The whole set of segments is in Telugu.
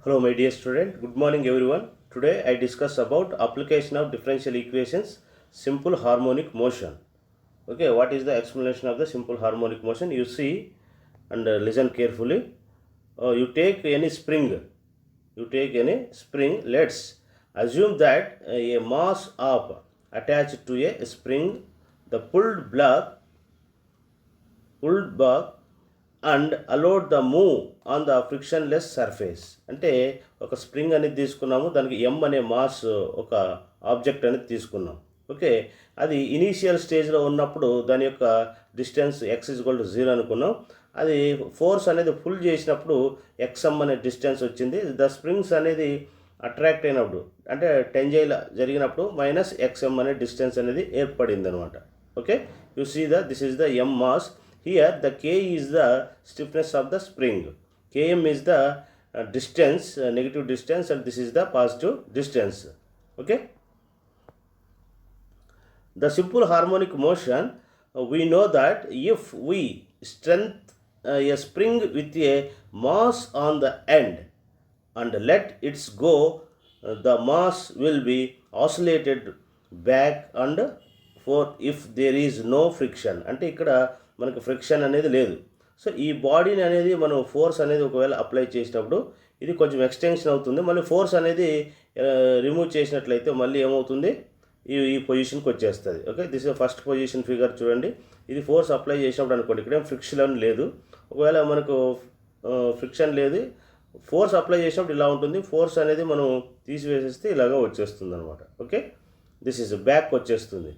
Hello my dear student, good morning everyone. Today I discuss about application of differential equations, simple harmonic motion. Okay, what is the explanation of the simple harmonic motion? You see and listen carefully. You take any spring. Let's assume that a mass of attached to a spring, the pulled back and allowed the move on the frictionless surface. అంటే ఒక స్ప్రింగ్ అనేది తీసుకున్నాము, దానికి ఎం అనే మాస్ ఒక ఆబ్జెక్ట్ అనేది తీసుకున్నాం. ఓకే, అది ఇనీషియల్ స్టేజ్లో ఉన్నప్పుడు దాని యొక్క డిస్టెన్స్ x = 0 అనుకున్నాం. అది ఫోర్స్ అనేది ఫుల్ చేసినప్పుడు xm అనే డిస్టెన్స్ వచ్చింది. ద స్ప్రింగ్స్ అనేది అట్రాక్ట్ అయినప్పుడు అంటే టెంజైల్ జరిగినప్పుడు -xm అనే డిస్టెన్స్ అనేది ఏర్పడింది అనమాట. Okay, you see this is the m mass. Here the K is the stiffness of the spring, Km is the distance, negative distance, and this is the positive distance. Okay, the simple harmonic motion, we know that if we strengthen a spring with a mass on the end and let it go, the mass will be oscillated back and forth if there is no friction. అంటే ఇక్కడ మనకు ఫ్రిక్షన్ అనేది లేదు. సో ఈ బాడీని అనేది మనం ఫోర్స్ అనేది ఒకవేళ అప్లై చేసినప్పుడు ఇది కొంచెం ఎక్స్టెన్షన్ అవుతుంది. మళ్ళీ ఫోర్స్ అనేది రిమూవ్ చేసినట్లయితే మళ్ళీ ఏమవుతుంది, ఈ పొజిషన్కి వచ్చేస్తుంది. Okay, this is first position figure చూడండి. ఇది ఫోర్స్ అప్లై చేసినప్పుడు అనుకోండి, ఇక్కడ ఏం ఫ్రిక్షన్ లేదు. ఒకవేళ మనకు ఫ్రిక్షన్ లేదు, ఫోర్స్ అప్లై చేసినప్పుడు ఇలా ఉంటుంది. ఫోర్స్ అనేది మనం తీసివేసేస్తే ఇలాగా వచ్చేస్తుంది అనమాట. ఓకే, దిస్ ఇస్ బ్యాక్ వచ్చేస్తుంది.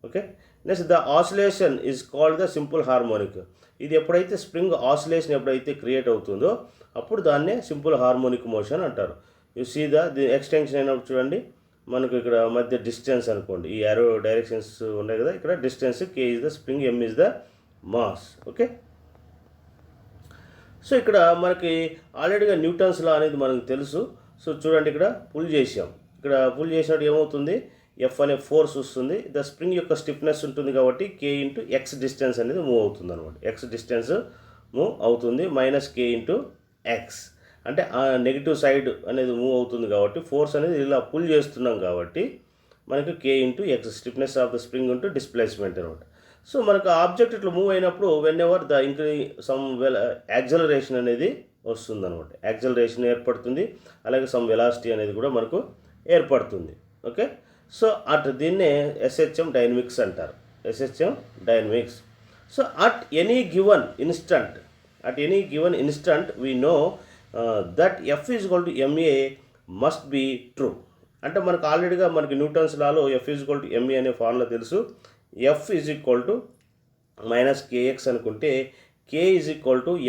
Okay, next the oscillation is called the simple harmonic. ఇది ఎప్పుడైతే స్ప్రింగ్ ఆసిలేషన్ ఎప్పుడైతే క్రియేట్ అవుతుందో అప్పుడు దాన్నే సింపుల్ హార్మోనిక్ మోషన్ అంటారు. యు సీ ది ఎక్స్టెన్షన్ అయినప్పుడు చూడండి, మనకు ఇక్కడ మధ్య డిస్టెన్స్ అనుకోండి, ఈ యారో డైరెక్షన్స్ ఉన్నాయి కదా, ఇక్కడ distance K is the spring, M is the mass. Okay, so ఇక్కడ మనకి ఆల్రెడీగా న్యూటన్స్ లా అనేది మనకు తెలుసు. సో చూడండి, ఇక్కడ పుల్ చేసినప్పుడు ఏమవుతుంది, F అనే ఫోర్స్ వస్తుంది. ద స్ప్రింగ్ యొక్క స్టిఫ్నెస్ ఉంటుంది కాబట్టి K × X డిస్టెన్స్ అనేది మూవ్ అవుతుంది అనమాట. X డిస్టెన్స్ మూవ్ అవుతుంది -K × X అంటే ఆ నెగిటివ్ సైడ్ అనేది మూవ్ అవుతుంది కాబట్టి ఫోర్స్ అనేది ఇలా పుల్ చేస్తున్నాం కాబట్టి మనకి K × X stiffness of the spring × displacement అనమాట. సో మనకు ఆబ్జెక్ట్ ఇట్లా మూవ్ అయినప్పుడు వెన్ ఎవర్ ద యాక్సలరేషన్ అనేది వస్తుంది అనమాట. యాక్సలరేషన్ ఏర్పడుతుంది, అలాగే సమ్ వెలాసిటీ అనేది కూడా మనకు ఏర్పడుతుంది. ఓకే, సో దీన్నే SHM డైనమిక్స్ అంటారు. SHM dynamics. So at any given instant we know that F = ma must be true. అంటే మనకు ఆల్రెడీగా మనకి న్యూటన్స్ లాలో F = ma అనే ఫార్ములా తెలుసు. F = -kx అనుకుంటే K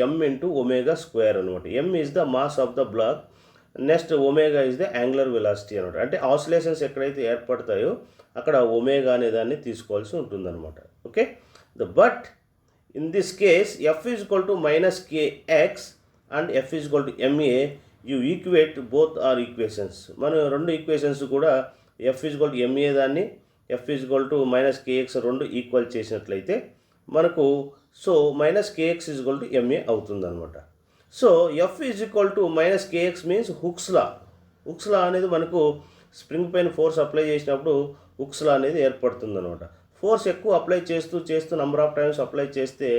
m × ω² అనమాట. M is the mass of the block, next omega is the angular velocity అనమాట. అంటే ఆసిలేషన్స్ ఎక్కడైతే ఏర్పడతాయో అక్కడ ఒమేగా అనే దాన్ని తీసుకోవాల్సి ఉంటుందన్నమాట. Okay, but in this case F -kx and F ma, you equate both or equations. మనం రెండు ఈక్వేషన్స్ కూడా F ma దాన్ని F -kx రెండు ఈక్వల్ చేసినట్లయితే మనకు సో -kx ma అవుతుందన్నమాట. So F -kx means Hooke's law అనేది మనకు స్ప్రింగ్ పైన ఫోర్స్ అప్లై చేసినప్పుడు హుక్స్ లా అనేది ఏర్పడుతుంది అనమాట. ఫోర్స్ ఎక్కువ అప్లై చేస్తూ నెంబర్ ఆఫ్ టైమ్స్ అప్లై చేస్తే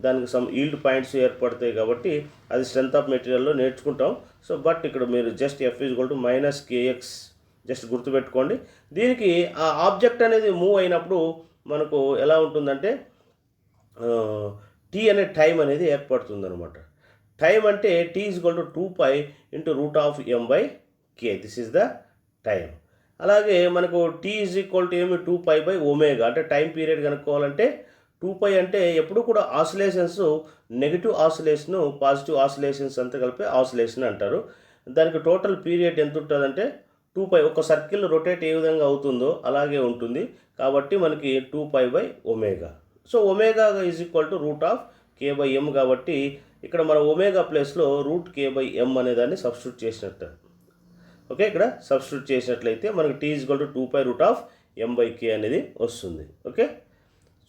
దానికి సమ్ ఈల్డ్ పాయింట్స్ ఏర్పడతాయి కాబట్టి అది స్ట్రెంత్ ఆఫ్ మెటీరియల్లో నేర్చుకుంటాం. సో బట్ ఇక్కడ మీరు జస్ట్ F -kx జస్ట్ గుర్తుపెట్టుకోండి. దీనికి ఆ ఆబ్జెక్ట్ అనేది మూవ్ అయినప్పుడు మనకు ఎలా ఉంటుందంటే T అనే టైం అనేది ఏర్పడుతుంది అనమాట. టైం అంటే T = 2π × √m/k, this is the time. అలాగే మనకు T = 2π/ω అంటే టైం పీరియడ్ కనుక్కోవాలంటే 2π అంటే ఎప్పుడు కూడా ఆసిలేషన్స్ నెగిటివ్ ఆసిలేషను పాజిటివ్ ఆసిలేషన్స్ అంతా కలిపి ఆసిలేషన్ అంటారు. దానికి టోటల్ పీరియడ్ ఎంత ఉంటుందంటే 2π. ఒక సర్కిల్ రొటేట్ ఏ విధంగా అవుతుందో అలాగే ఉంటుంది కాబట్టి మనకి 2π/ω. సో ఒమేగా =√k/m కాబట్టి ఇక్కడ మన ఒమేగా ప్లేస్లో √k/m అనే దాన్ని సబ్స్టిట్యూట్ చేసినట్టు. ఓకే, ఇక్కడ సబ్స్టిట్యూట్ చేసినట్లయితే మనకి T = 2π √m/k అనేది వస్తుంది. ఓకే,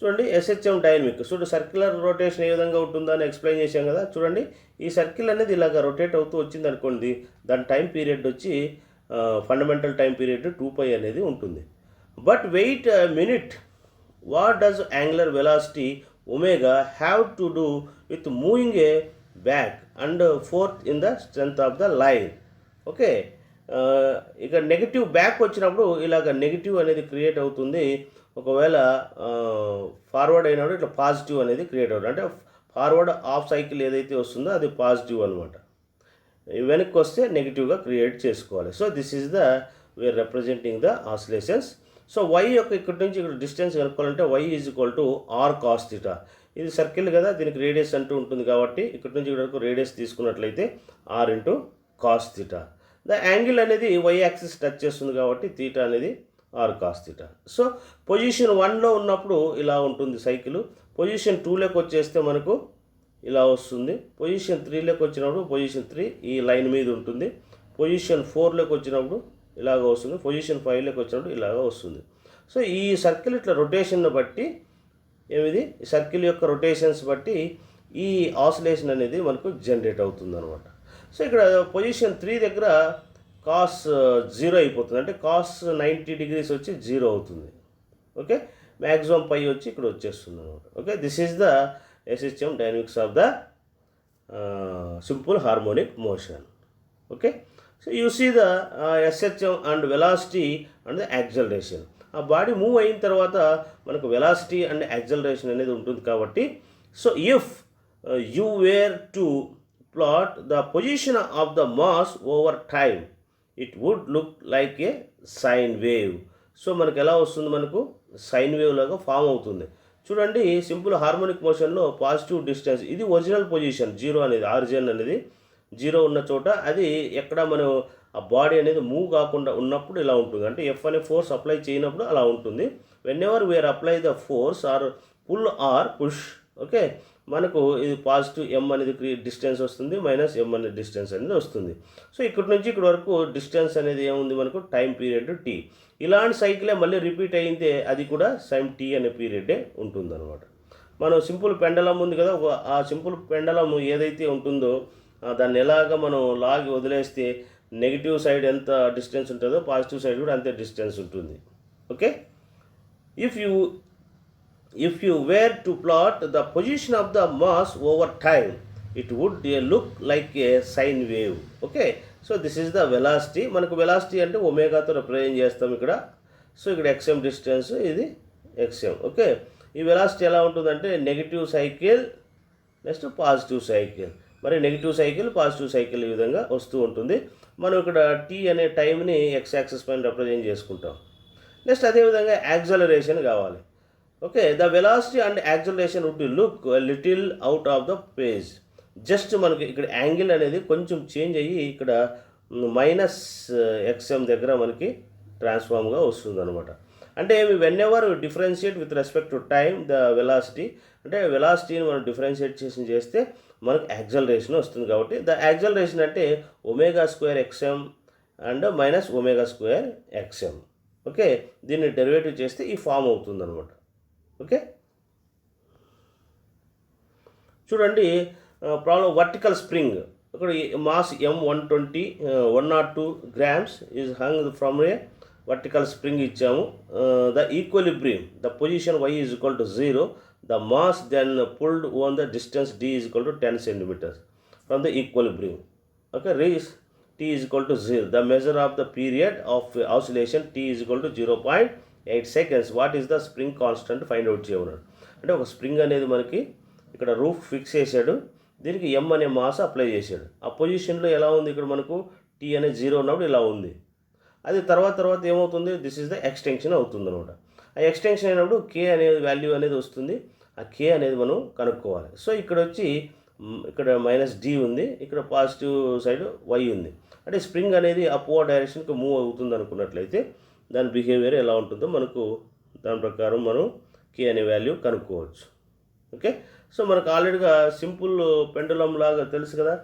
చూడండి ఎస్హెచ్ఎం డైనమిక్. చూడండి సర్క్యులర్ రొటేషన్ ఏ విధంగా ఉంటుందో అని ఎక్స్ప్లెయిన్ చేశాం కదా. చూడండి ఈ సర్కిల్ అనేది ఇలాగ రొటేట్ అవుతూ వచ్చింది అనుకోండి, దాని టైం పీరియడ్ వచ్చి ఫండమెంటల్ టైం పీరియడ్ 2π అనేది ఉంటుంది. But wait minute, what does angular velocity omega have to do with moving a back and forth in the strength of the line. Okay, ఇక నెగిటివ్ బ్యాక్ వచ్చినప్పుడు ఇలాగ నెగిటివ్ అనేది క్రియేట్ అవుతుంది. ఒకవేళ ఫార్వర్డ్ అయినప్పుడు ఇట్లా పాజిటివ్ అనేది క్రియేట్ అవుతుంది. అంటే ఫార్వర్డ్ హాఫ్ సైకిల్ ఏదైతే వస్తుందో అది పాజిటివ్ అనమాట. వెనక్కి వస్తే నెగిటివ్గా క్రియేట్ చేసుకోవాలి. So this is the we are representing the oscillations. So y యొక్క ఇక్కడి నుంచి ఇక్కడ డిస్టెన్స్ కనుక్కోవాలంటే y is equal to r cos θ. ఇది సర్కిల్ కదా, దీనికి రేడియస్ అంటూ ఉంటుంది కాబట్టి ఇక్కడి నుంచి ఇక్కడ వరకు రేడియస్ తీసుకున్నట్లయితే r into cos θ. The angle అనేది y యాక్సిస్ టచ్ చేస్తుంది కాబట్టి θ అనేది r cos θ. సో పొజిషన్ 1లో ఉన్నప్పుడు ఇలా ఉంటుంది సైకిల్. పొజిషన్ 2లోకి వచ్చేస్తే మనకు ఇలా వస్తుంది. పొజిషన్ 3లోకి వచ్చినప్పుడు పొజిషన్ 3 ఈ లైన్ మీద ఉంటుంది. పొజిషన్ 4లోకి వచ్చినప్పుడు ఇలాగ వస్తుంది. పొజిషన్ 5లోకి వచ్చినప్పుడు ఇలాగ వస్తుంది. సో ఈ సర్కిల్ ఇట్లా రొటేషన్ను బట్టి ఏమిది సర్కిల్ యొక్క రొటేషన్స్ బట్టి ఈ ఆసిలేషన్ అనేది మనకు జనరేట్ అవుతుంది అనమాట. సో ఇక్కడ పొజిషన్ 3 దగ్గర కాస్ 0 అయిపోతుంది. అంటే కాస్ 90 degrees వచ్చి 0 అవుతుంది. ఓకే, మ్యాక్సిమం పై వచ్చి ఇక్కడ వచ్చేస్తుంది అనమాట. Okay, this is the SHM dynamics of the simple harmonic motion. Okay, so you see the SHM and velocity and the acceleration. ఆ బాడీ మూవ్ అయిన తర్వాత మనకు వెలాసిటీ అండ్ యాక్సలరేషన్ అనేది ఉంటుంది కాబట్టి, so if you were to plot the position of the mass over time it would look like a sine wave. So మనకు ఎలా వస్తుంది, మనకు సైన్ వేవ్ లాగా ఫామ్ అవుతుంది. చూడండి సింపుల్ హార్మోనిక్ మోషన్లో పాజిటివ్ డిస్టెన్స్ ఇది ఒరిజినల్ పొజిషన్ 0 అనేది, ఆరిజిన్ అనేది 0 ఉన్న చోట అది ఎక్కడ మనం ఆ బాడీ అనేది మూవ్ కాకుండా ఉన్నప్పుడు ఇలా ఉంటుంది. అంటే F అనే ఫోర్స్ అప్లై చేయనప్పుడు అలా ఉంటుంది. Whenever we are apply the force or pull or push, okay, మనకు ఇది పాజిటివ్ M అనేది డిస్టెన్స్ వస్తుంది, మైనస్ M అనే డిస్టెన్స్ అనేది వస్తుంది. సో ఇక్కడి నుంచి ఇక్కడ వరకు డిస్టెన్స్ అనేది ఏముంది మనకు టైం పీరియడ్ T. ఇలాంటి సైకిలే మళ్ళీ రిపీట్ అయితే అది కూడా సేమ్ T అనే పీరియడే ఉంటుందన్నమాట. మనం సింపుల్ పెండలం ఉంది కదా, ఆ సింపుల్ పెండలం ఏదైతే ఉంటుందో దాన్ని ఎలాగ మనం లాగి వదిలేస్తే నెగిటివ్ సైడ్ ఎంత డిస్టెన్స్ ఉంటుందో పాజిటివ్ సైడ్ కూడా అంతే డిస్టెన్స్ ఉంటుంది. Okay, if you were to plot the position of the mass over time it would look like a sine wave. Okay, so this is the velocity. మనకు వెలాసిటీ అంటే ఒమేగాతో రిప్రజెంట్ చేస్తాం ఇక్కడ. సో ఇక్కడ xm డిస్టెన్స్, ఇది xm. ఓకే, ఈ వెలాసిటీ ఎలా ఉంటుందంటే negative cycle next positive cycle, మరి నెగిటివ్ సైకిల్ పాజిటివ్ సైకిల్ ఈ విధంగా వస్తూ ఉంటుంది. మనం ఇక్కడ t అనే టైంని x యాక్సిస్ పైన రిప్రజెంట్ చేసుకుంటాం. నెక్స్ట్ అదేవిధంగా యాక్సలరేషన్ కావాలి. Okay, the velocity and acceleration would look little out of the page. Just మనకి ఇక్కడ యాంగిల్ అనేది కొంచెం చేంజ్ అయ్యి ఇక్కడ మైనస్ xm దగ్గర మనకి ట్రాన్స్ఫార్మ్గా వస్తుంది అనమాట. అంటే when ever differentiate with respect to time the velocity, అంటే వెలాసిటీని మనం డిఫరెన్షియేషన్ చేస్తే మనకు యాక్సలరేషన్ వస్తుంది. కాబట్టి ద యాక్సలరేషన్ అంటే ω² xm and minus ω² xm. Okay, దీన్ని డెరివేటివ్ చేస్తే ఈ ఫామ్ అవుతుంది అనమాట. ఓకే, చూడండి ప్రాబ్లం వర్టికల్ స్ప్రింగ్. ఇక్కడ mass M120 102 grams is hung from a vertical spring ఇచ్చాము. The equilibrium, the position y is equal to 0, the mass then pulled on the distance d is equal to 10 centimeters from the equilibrium. Okay, raise t is equal to 0. The measure of the period of oscillation t is equal to 0.8 seconds. What is the spring constant? Find out చేయమన్నాడు. అంటే ఒక స్ప్రింగ్ అనేది మనకి ఇక్కడ రూఫ్ ఫిక్స్ చేశాడు, దీనికి M అనే మాస్ అప్లై చేశాడు. ఆ పొజిషన్లో ఎలా ఉంది, ఇక్కడ మనకు t అనేది 0 ఉన్నప్పుడు ఇలా ఉంది. అది తర్వాత ఏమవుతుంది, దిస్ ఈజ్ ద ఎక్స్టెన్షన్ అవుతుంది అనమాట. ఆ ఎక్స్టెన్షన్ అయినప్పుడు k అనే వాల్యూ అనేది వస్తుంది. ఆ k అనేది మనం కనుక్కోవాలి. సో ఇక్కడ వచ్చి ఇక్కడ -d ఉంది, ఇక్కడ పాజిటివ్ సైడ్ y ఉంది. అంటే స్ప్రింగ్ అనేది అప్వర్డ్ డైరెక్షన్కి మూవ్ అవుతుంది అనుకున్నట్లయితే దాని బిహేవియర్ ఎలా ఉంటుందో మనకు దాని ప్రకారం మనం k అనే వాల్యూ కనుక్కోవచ్చు. ఓకే, సో మనకు ఆల్రెడీగా సింపుల్ పెండులం లాగా తెలుసు కదా,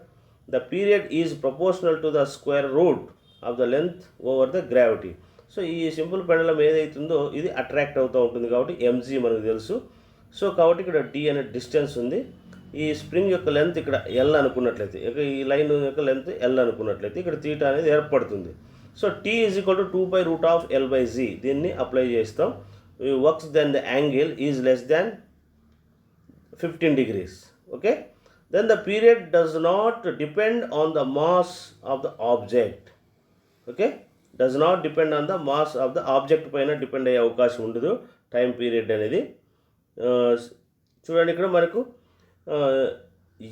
the period is proportional to the square root of the length over the gravity. So ఈ సింపుల్ పెండులం ఏదైతుందో ఇది అట్రాక్ట్ అవుతూ ఉంటుంది కాబట్టి mg మనకు తెలుసు. సో కాబట్టి ఇక్కడ డి అనే డిస్టెన్స్ ఉంది. ఈ స్ప్రింగ్ యొక్క లెంత్ ఇక్కడ ఎల్ అనుకున్నట్లయితే, ఇక ఈ లైన్ యొక్క లెంత్ ఎల్ అనుకున్నట్లయితే ఇక్కడ తీటా అనేది ఏర్పడుతుంది. So T is equal to 2 √L/z దీన్ని అప్లై చేస్తాం. Works then the angle is less than 15 degrees. Okay, then the period does not depend on the mass of the object. Okay, does not depend on the mass of the object పైన డిపెండ్ అయ్యే అవకాశం ఉండదు టైం పీరియడ్ అనేది. చూడండి ఇక్కడ మనకు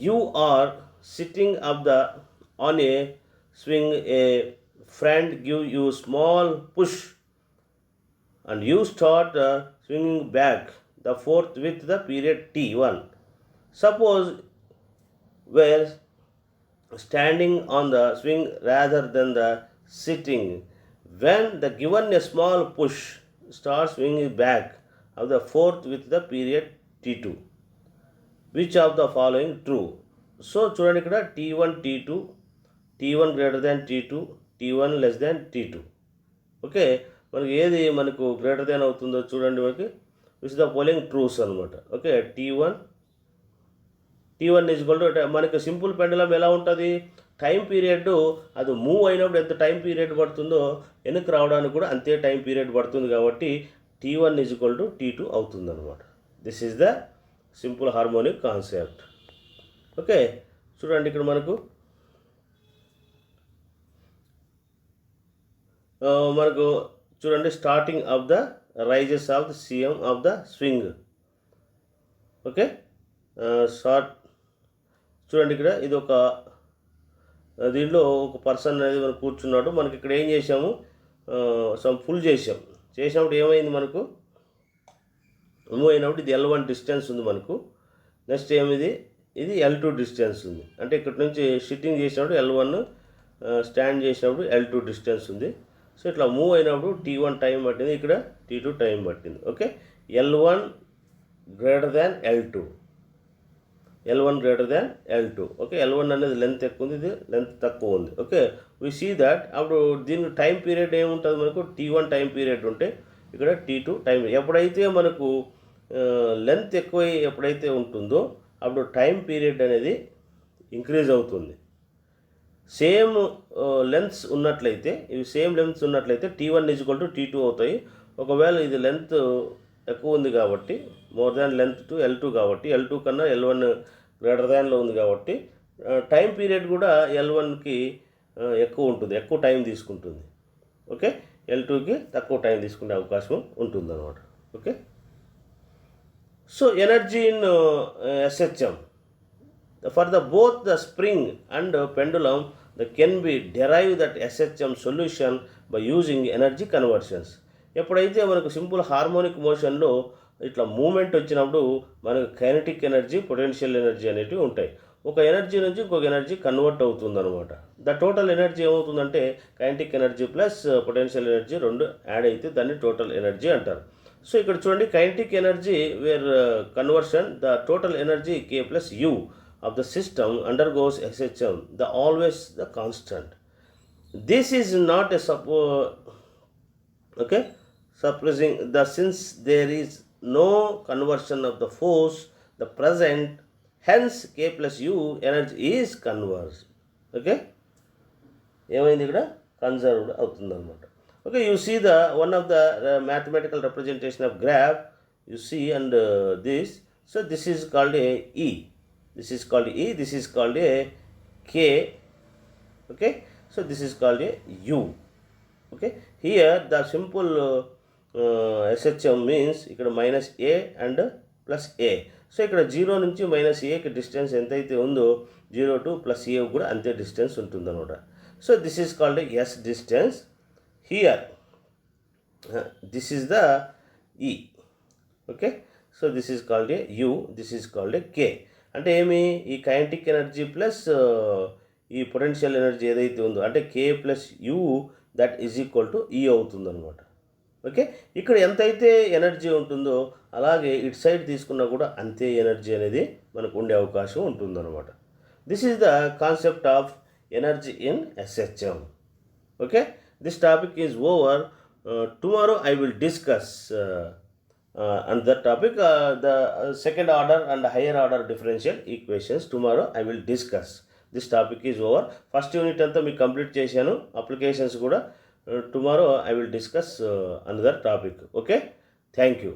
you are sitting up the on a swing, a friend give you small push and you start swinging back the fourth with the period t1. Suppose were standing on the swing rather than the sitting. When the given a small push, start swinging back of the fourth with the period t2. Which of the following true? So చూడండి ఇక్కడ t1 t2, t1 greater than t2, t1 less than t2. Okay, మనకి ఏది మనకు గ్రేటర్ దాన్ అవుతుందో చూడండి. మనకి విచ్ ద ఫాలోయింగ్ ట్రూస్ అనమాట. Okay, t1 is equal to, మనకి సింపుల్ పెండలం ఎలా ఉంటుంది, టైం పీరియడ్ అది మూవ్ అయినప్పుడు ఎంత టైం పీరియడ్ పడుతుందో వెనక్కి రావడానికి కూడా అంతే టైం పీరియడ్ పడుతుంది. కాబట్టి t1 is equal to t2 అవుతుంది అనమాట. This is the simple harmonic concept. Okay, చూడండి ఇక్కడ మనకు చూడండి starting of the rises of the CM of the swing. Okay, short చూడండి ఇక్కడ ఇది ఒక దీంట్లో ఒక పర్సన్ అనేది మనకు కూర్చున్నాడు. మనకి ఇక్కడ ఏం చేసాము, సమ్ ఫుల్ చేసినప్పుడు ఏమైంది, మనకు మూవ్ అయినప్పుడు ఇది L1 డిస్టెన్స్ ఉంది మనకు. నెక్స్ట్ ఏమిది, ఇది L2 డిస్టెన్స్ ఉంది. అంటే ఇక్కడ నుంచి సిట్టింగ్ చేసినప్పుడు L1, స్టాండ్ చేసినప్పుడు L2 డిస్టెన్స్ ఉంది. సో ఇట్లా మూవ్ అయినప్పుడు t1 టైం పట్టింది, ఇక్కడ t2 టైం పట్టింది. Okay, L1 greater than L2, L1 greater than L2. Okay, L1 అనేది లెంత్ ఎక్కువ ఉంది, ఇది లెంత్ తక్కువ ఉంది. ఓకే, వి సీ దట్ అప్పుడు దీనికి టైం పీరియడ్ ఏముంటుంది, మనకు t1 టైం పీరియడ్ ఉంటే ఇక్కడ t2 టైం. ఎప్పుడైతే మనకు లెంత్ ఎక్కువ ఎప్పుడైతే ఉంటుందో అప్పుడు టైం పీరియడ్ అనేది ఇంక్రీజ్ అవుతుంది. సేమ్ లెంత్స్ ఉన్నట్లయితే, ఇవి సేమ్ లెంత్స్ ఉన్నట్లయితే t1 is equal to t2 అవుతాయి. ఒకవేళ ఇది లెంత్ ఎక్కువ ఉంది కాబట్టి, more than length to L2 కాబట్టి, L2 కన్నా L1 గ్రేటర్ దాన్లో ఉంది కాబట్టి టైం పీరియడ్ కూడా L1కి ఎక్కువ ఉంటుంది, ఎక్కువ టైం తీసుకుంటుంది. ఓకే, L2కి తక్కువ టైం తీసుకునే అవకాశం ఉంటుంది అన్నమాట. Okay, so energy in SHM for the both the spring and pendulum that can be derived that SHM solution by using energy conversions. ఎప్పుడైతే మనకు సింపుల్ హార్మోనిక్ మోషన్లో ఇట్లా మూమెంట్ వచ్చినప్పుడు మనకు కైనెటిక్ ఎనర్జీ, పొటెన్షియల్ ఎనర్జీ అనేటివి ఉంటాయి. ఒక ఎనర్జీ నుంచి ఇంకొక ఎనర్జీ కన్వర్ట్ అవుతుంది అనమాట. ద టోటల్ ఎనర్జీ ఏమవుతుందంటే kinetic energy plus potential energy రెండు యాడ్ అయితే దాన్ని టోటల్ ఎనర్జీ అంటారు. సో ఇక్కడ చూడండి kinetic energy where conversion, the total energy K plus U of the system undergoes SHM, the always the constant. This is not a suppressing the, since there is no conversion of the force the present, hence K plus U energy is conserved. Okay, ఏమైంది ఇక్కడ కన్సర్వ్డ్ అవుతుంది అనమాట. Okay, you see the one of the mathematical representation of graph you see and this. So this is called a E. This is called E, this is called a K. Okay, so this is called a U. Okay, here the simple SHM means ఇక్కడ minus A and plus A. So ఇక్కడ 0 నుంచి మైనస్ Aకి డిస్టెన్స్ ఎంతైతే ఉందో 0 to ప్లస్ A కూడా అంతే డిస్టెన్స్ ఉంటుంది అనమాట. So this is called S distance. Here this is the E. Okay, so this is called A U, this is called A K. అంటే ఏమి, ఈ కైనెటిక్ ఎనర్జీ ప్లస్ ఈ పొటెన్షియల్ ఎనర్జీ ఏదైతే ఉందో అంటే K plus U that is equal to E అవుతుంది అనమాట. ఓకే, ఇక్కడ ఎంతైతే ఎనర్జీ ఉంటుందో అలాగే ఇటు సైడ్ తీసుకున్నా కూడా అంతే ఎనర్జీ అనేది మనకు ఉండే అవకాశం ఉంటుందన్నమాట. This is the concept of energy in SHM. Okay, this topic is over. Tomorrow I will discuss another topic, the second order and higher order differential equations. Tomorrow I will discuss. This topic is over. First unit అంతా మీకు కంప్లీట్ చేశాను, అప్లికేషన్స్ కూడా. Tomorrow I will discuss another topic. Okay, thank you.